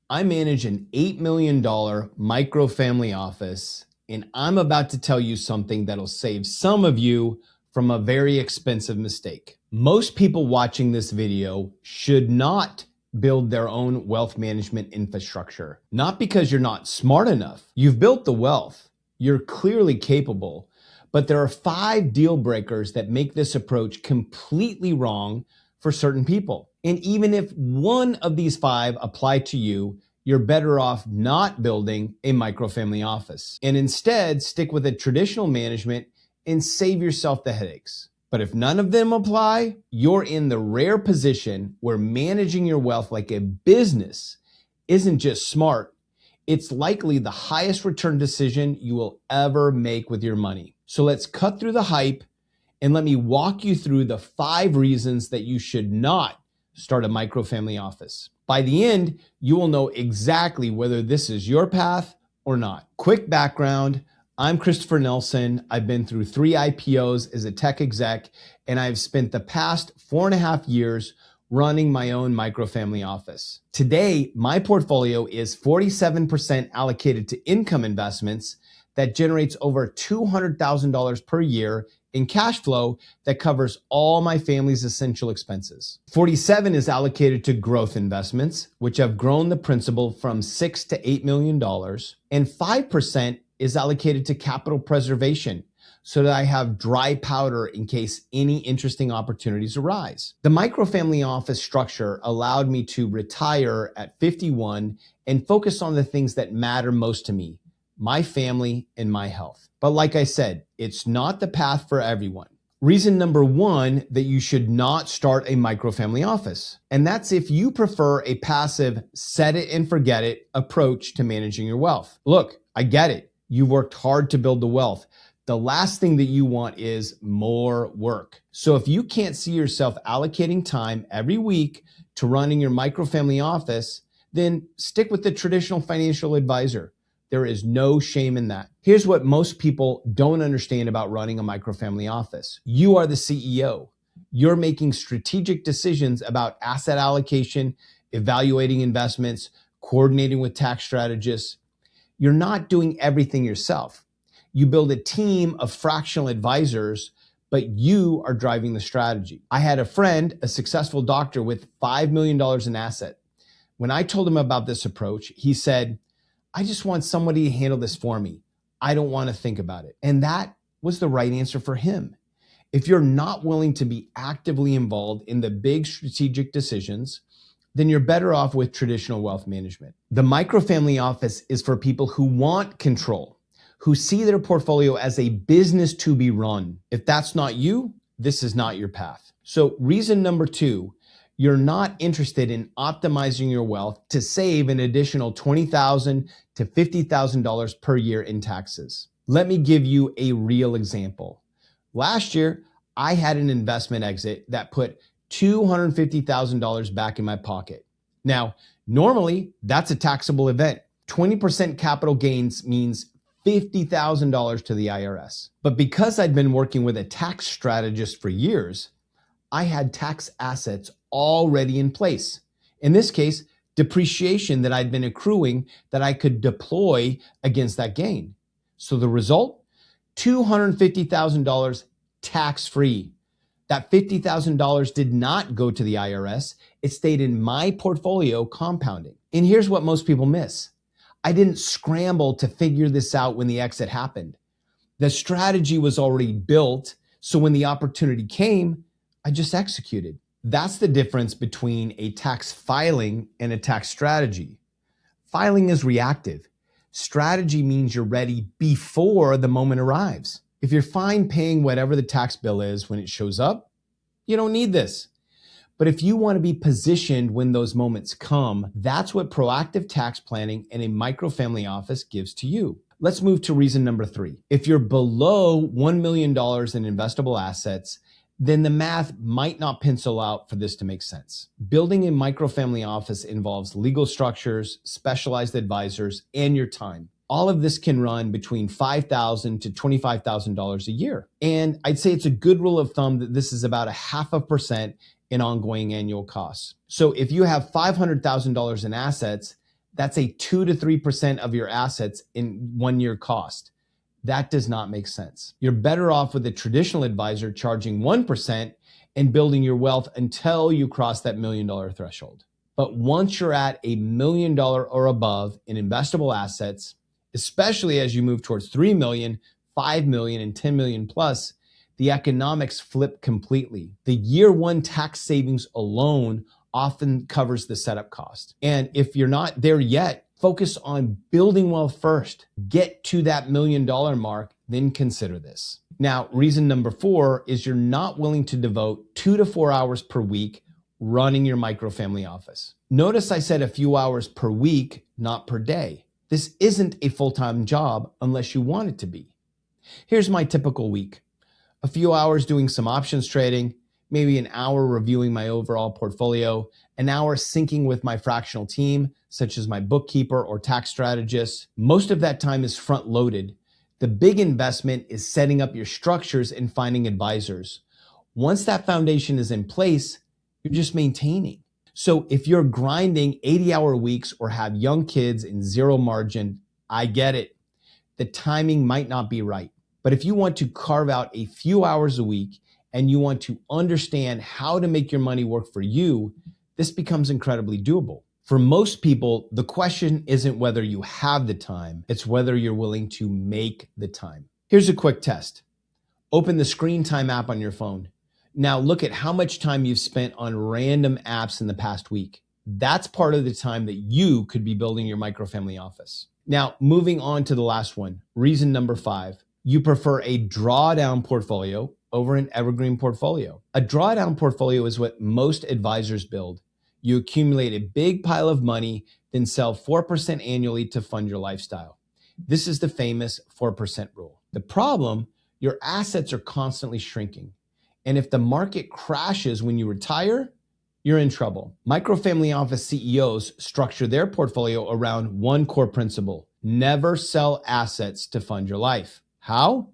I manage an $8 million micro-family office, and I'm about to tell you something that'll save some of you from a very expensive mistake. Most people watching this video should not build their own wealth management infrastructure. Not because you're not smart enough. You've built the wealth. You're clearly capable. But there are 5 deal breakers that make this approach completely wrong for certain people. And even if one of these 5 apply to you, you're better off not building a microfamily office and instead stick with a traditional management and save yourself the headaches. But if none of them apply, you're in the rare position where managing your wealth like a business isn't just smart, it's likely the highest return decision you will ever make with your money. So let's cut through the hype and let me walk you through the 5 reasons that you should not start a microfamily office. By the end, you will know exactly whether this is your path or not. Quick background, I'm Christopher Nelson. I've been through 3 IPOs as a tech exec, and I've spent the past 4.5 years running my own microfamily office. Today, my portfolio is 47% allocated to income investments that generates over $200,000 per year in cash flow that covers all my family's essential expenses. 47 is allocated to growth investments, which have grown the principal from $6 to $8 million, and 5% is allocated to capital preservation, so that I have dry powder in case any interesting opportunities arise. The microfamily office structure allowed me to retire at 51 and focus on the things that matter most to me, my family and my health. But like I said, it's not the path for everyone. Reason number 1 that you should not start a microfamily office, and that's if you prefer a passive set it and forget it approach to managing your wealth. Look, I get it. You've worked hard to build the wealth. The last thing that you want is more work. So if you can't see yourself allocating time every week to running your microfamily office, then stick with the traditional financial advisor. There is no shame in that. Here's what most people don't understand about running a microfamily office. You are the CEO. You're making strategic decisions about asset allocation, evaluating investments, coordinating with tax strategists. You're not doing everything yourself. You build a team of fractional advisors, but you are driving the strategy. I had a friend, a successful doctor with $5 million in asset. When I told him about this approach, he said, I just want somebody to handle this for me. I don't want to think about it. And that was the right answer for him. If you're not willing to be actively involved in the big strategic decisions, then you're better off with traditional wealth management. The microfamily office is for people who want control, who see their portfolio as a business to be run. If that's not you, this is not your path. So reason number 2, you're not interested in optimizing your wealth to save an additional $20,000 to $50,000 per year in taxes. Let me give you a real example. Last year, I had an investment exit that put $250,000 back in my pocket. Now, normally that's a taxable event. 20% capital gains means $50,000 to the IRS. But because I'd been working with a tax strategist for years, I had tax assets already in place. In this case, depreciation that I'd been accruing that I could deploy against that gain. So the result, $250,000 tax-free. That $50,000 did not go to the IRS. It stayed in my portfolio compounding. And here's what most people miss. I didn't scramble to figure this out when the exit happened. The strategy was already built, so when the opportunity came, I just executed. That's the difference between a tax filing and a tax strategy. Filing is reactive. Strategy means you're ready before the moment arrives. If you're fine paying whatever the tax bill is when it shows up, you don't need this. But if you want to be positioned when those moments come, that's what proactive tax planning in a microfamily office gives to you. Let's move to reason number 3. If you're below $1 million in investable assets, then the math might not pencil out for this to make sense. Building a microfamily office involves legal structures, specialized advisors, and your time. All of this can run between $5,000 to $25,000 a year. And I'd say it's a good rule of thumb that this is about 0.5% in ongoing annual costs. So if you have $500,000 in assets, That's a 2 to 3% of your assets in 1 year cost. That does not make sense. You're better off with a traditional advisor charging 1% and building your wealth until you cross that $1 million threshold. But once you're at $1 million or above in investable assets, especially as you move towards 3 million, 5 million, and 10 million plus, the economics flip completely. The year one tax savings alone often covers the setup cost. And if you're not there yet, focus on building wealth first. Get to that $1 million mark, then consider this. Now, reason number 4 is you're not willing to devote 2 to 4 hours per week running your microfamily office. Notice I said a few hours per week, not per day. This isn't a full-time job unless you want it to be. Here's my typical week. A few hours doing some options trading, maybe an hour reviewing my overall portfolio, an hour syncing with my fractional team, such as my bookkeeper or tax strategist. Most of that time is front loaded. The big investment is setting up your structures and finding advisors. Once that foundation is in place, you're just maintaining. So if you're grinding 80-hour weeks or have young kids and zero margin, I get it. The timing might not be right. But if you want to carve out a few hours a week and you want to understand how to make your money work for you, this becomes incredibly doable. For most people, the question isn't whether you have the time, it's whether you're willing to make the time. Here's a quick test. Open the Screen Time app on your phone. Now look at how much time you've spent on random apps in the past week. That's part of the time that you could be building your microfamily office. Now, moving on to the last one, reason number 5. You prefer a drawdown portfolio over an evergreen portfolio. A drawdown portfolio is what most advisors build. You accumulate a big pile of money, then sell 4% annually to fund your lifestyle. This is the famous 4% rule. The problem, your assets are constantly shrinking. And if the market crashes when you retire, you're in trouble. Microfamily office CEOs structure their portfolio around one core principle: never sell assets to fund your life. How?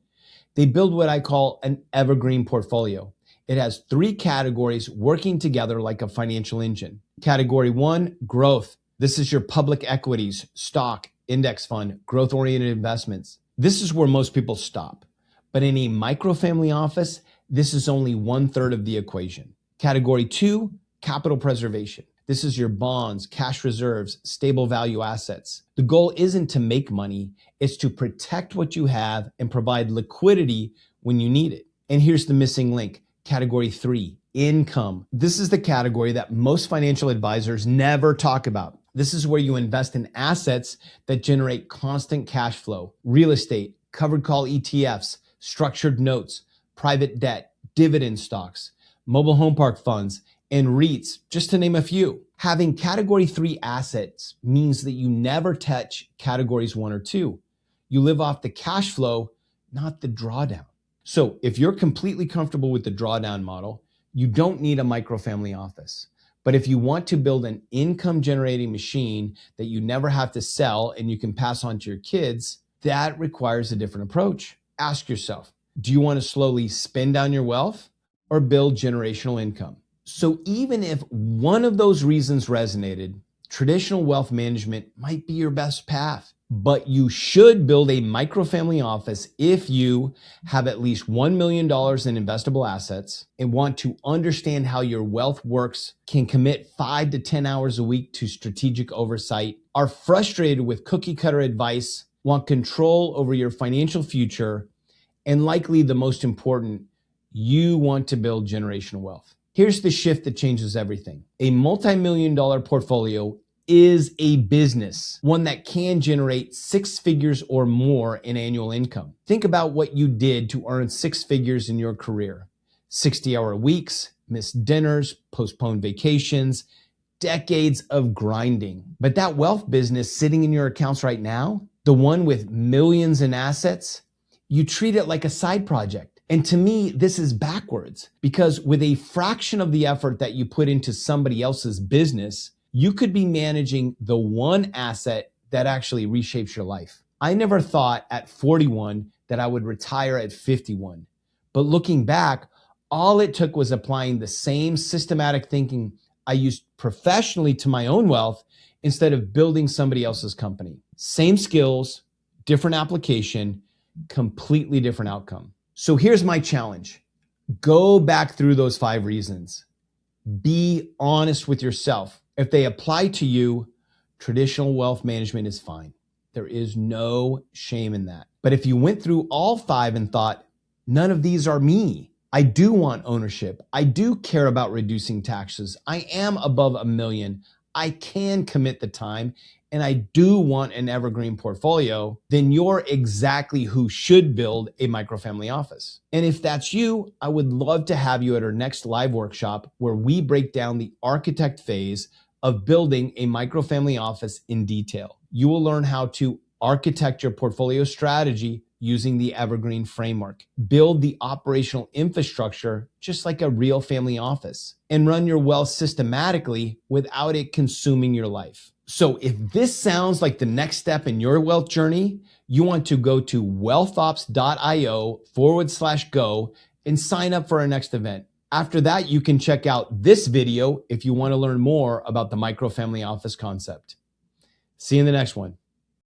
They build what I call an evergreen portfolio. It has 3 categories working together like a financial engine. Category 1, growth. This is your public equities, stock, index fund, growth-oriented investments. This is where most people stop. But in a microfamily office, this is only 1/3 of the equation. Category 2, capital preservation. This is your bonds, cash reserves, stable value assets. The goal isn't to make money, it's to protect what you have and provide liquidity when you need it. And here's the missing link. Category 3, income. This is the category that most financial advisors never talk about. This is where you invest in assets that generate constant cash flow: real estate, covered call ETFs, structured notes, private debt, dividend stocks, mobile home park funds, and REITs, just to name a few. Having category 3 assets means that you never touch categories 1 or 2. You live off the cash flow, not the drawdown. So if you're completely comfortable with the drawdown model, you don't need a microfamily office. But if you want to build an income generating machine that you never have to sell and you can pass on to your kids, that requires a different approach. Ask yourself, do you want to slowly spend down your wealth or build generational income? So even if one of those reasons resonated, traditional wealth management might be your best path. But you should build a microfamily office if you have at least $1 million in investable assets and want to understand how your wealth works, can commit 5 to 10 hours a week to strategic oversight, are frustrated with cookie cutter advice, want control over your financial future, and likely the most important, you want to build generational wealth. Here's the shift that changes everything. A multi-million-dollar portfolio is a business, one that can generate 6 figures or more in annual income. Think about what you did to earn 6 figures in your career. 60-hour weeks, missed dinners, postponed vacations, decades of grinding. But that wealth business sitting in your accounts right now, the one with millions in assets, you treat it like a side project. And to me, this is backwards, because with a fraction of the effort that you put into somebody else's business, you could be managing the one asset that actually reshapes your life. I never thought at 41 that I would retire at 51. But looking back, all it took was applying the same systematic thinking I used professionally to my own wealth instead of building somebody else's company. Same skills, different application, completely different outcome. So here's my challenge. Go back through those 5 reasons. Be honest with yourself. If they apply to you, traditional wealth management is fine. There is no shame in that. But if you went through all 5 and thought, none of these are me, I do want ownership, I do care about reducing taxes, I am above $1 million, I can commit the time, and I do want an evergreen portfolio, then you're exactly who should build a microfamily office. And if that's you, I would love to have you at our next live workshop where we break down the architect phase of building a microfamily office in detail. You will learn how to architect your portfolio strategy using the Evergreen framework, build the operational infrastructure just like a real family office, and run your wealth systematically without it consuming your life. So if this sounds like the next step in your wealth journey, you want to go to wealthops.io/go and sign up for our next event. After that, you can check out this video if you want to learn more about the microfamily office concept. See you in the next one.